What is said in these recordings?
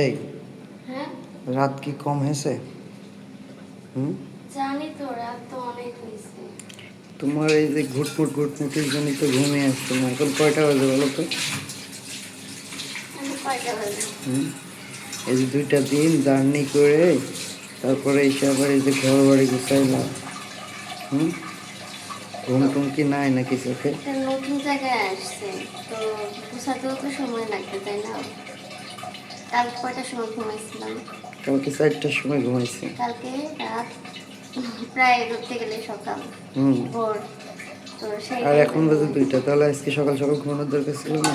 এই হ্যাঁ রাত কি কম হয়েছে? জানি তো, রাত তো অনেক হয়েছে। তোমার এই যে ঘুটমুট ঘুটমুটির জন্যই তো ঘুমিয়ে আসছো না। এখন কয়টা বাজে বলো তো? কয়টা বাজে? এই যে 2টা দিন জার্নি করে তারপরে এসে আবার এই যে ঘর বাড়ি গুছাইলাম। ঘুম টুম কি নাই নাকি চোখে? একটা নতুন জায়গায় আসছে তো, গুছাতেও তো সময় লাগবে তাই না? কাল কয়টার সময় ঘুমাইছিলাম? কালকে 4টার সময় ঘুমাইছি। কালকে রাত প্রায় ধরতে গেলে সকাল ভোর। তো সেই আর এখন বাজে 2টা, তাহলে আজকে সকাল সকাল ঘুমানোর দরকার ছিল না?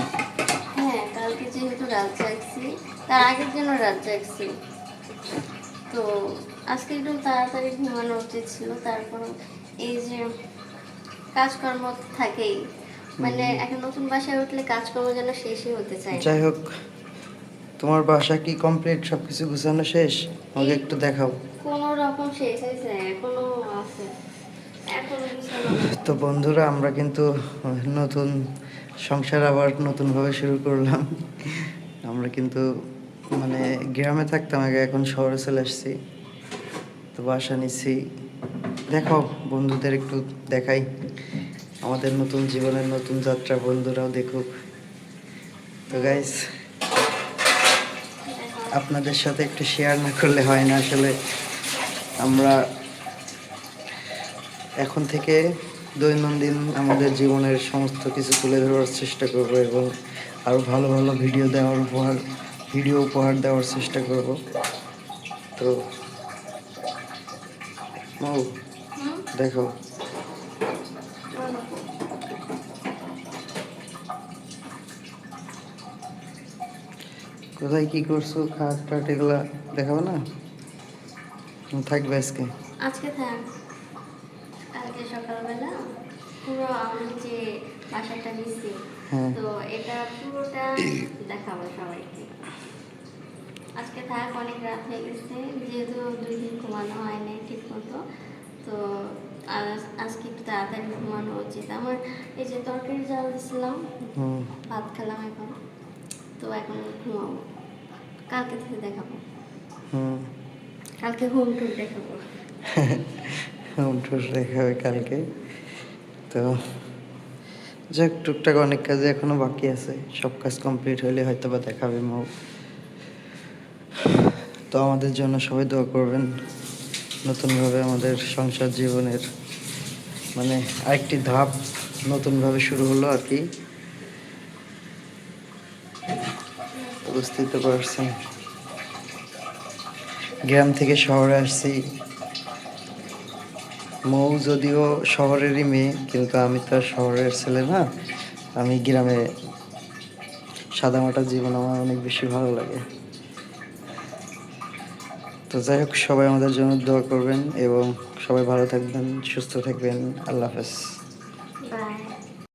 হ্যাঁ, কালকে যেহেতু রাত জাগছি, তার আগের দিনও রাত জাগছি, তো আজকে একটু তাড়াতাড়ি ঘুমানো উচিত ছিল। তারপর এই যে কাজকর্ম থাকেই, মানে একটা নতুন বাসায় উঠলে কাজকর্ম যেন শেষই হতে চায় না। যাই হোক, তোমার বাসা কি কমপ্লিট? সব কিছু গুছানো শেষ? আমাকে একটু দেখাও। কোনো রকম শেষ হয়েছে, এখনো আছে, এখনো গুছানো। তো বন্ধুরা, আমরা কিন্তু নতুন সংসার আবার নতুনভাবে শুরু করলাম। আমরা কিন্তু মানে গ্রামে থাকতাম আগে, এখন শহরে চলে আসছি। তো বাসা নিচ্ছি, দেখাও বন্ধুদের একটু দেখাই আমাদের নতুন জীবনের নতুন যাত্রা, বন্ধুরাও দেখুক। তো গাইস, আপনাদের সাথে একটু শেয়ার না করলে হয় না আসলে। আমরা এখন থেকে দৈনন্দিন আমাদের জীবনের সমস্ত কিছু তুলে ধরার চেষ্টা করব এবং আরও ভালো ভালো ভিডিও উপহার দেওয়ার চেষ্টা করব। তো দেখো, কোথায় কি করছো, খাট টাট এগুলা দেখাবো না? থাকবে আজকে? আজকে থাক। কালকে সকালবেলা পুরো আমি যে বাসাটা নিছি, তো এটা পুরোটা দেখাবো সবাইকে। আজকে থাক, অনেক রাত হয়ে গেছে, যেহেতু 2 দিন ঘুমানো হয় নাই ঠিক মতো, তো আজকে একটু তাড়াতাড়ি ঘুমানো উচিত আমার। এই যে তরকারি জাল দিছিলাম, ভাত খেলাম এখন, তো এখন ঘুমাবো। কালকে থেকে দেখাবো, কালকে হোম টুর দেখাবো। হোম টুর দেখাবে কালকে। তো যাক, টুকটাক অনেক কাজে এখনো বাকি আছে, সব কাজ কমপ্লিট হলে হয়তো বা দেখাবে মৌ। তো আমাদের জন্য সবাই দোয়া করবেন। নতুনভাবে আমাদের সংসার জীবনের মানে আরেকটি ধাপ নতুনভাবে শুরু হলো আর কি, বুঝতেই তো পারছেন। গ্রাম থেকে শহরে আসছি, মৌ যদিও শহরেরই মেয়ে, কিন্তু আমি তো আর শহরের ছেলে না। আমি গ্রামে সাদামাটা জীবন আমার অনেক বেশি ভালো লাগে। তো যাই হোক, সবাই আমাদের জন্য দোয়া করবেন এবং সবাই ভালো থাকবেন, সুস্থ থাকবেন। আল্লাহ হাফেজ।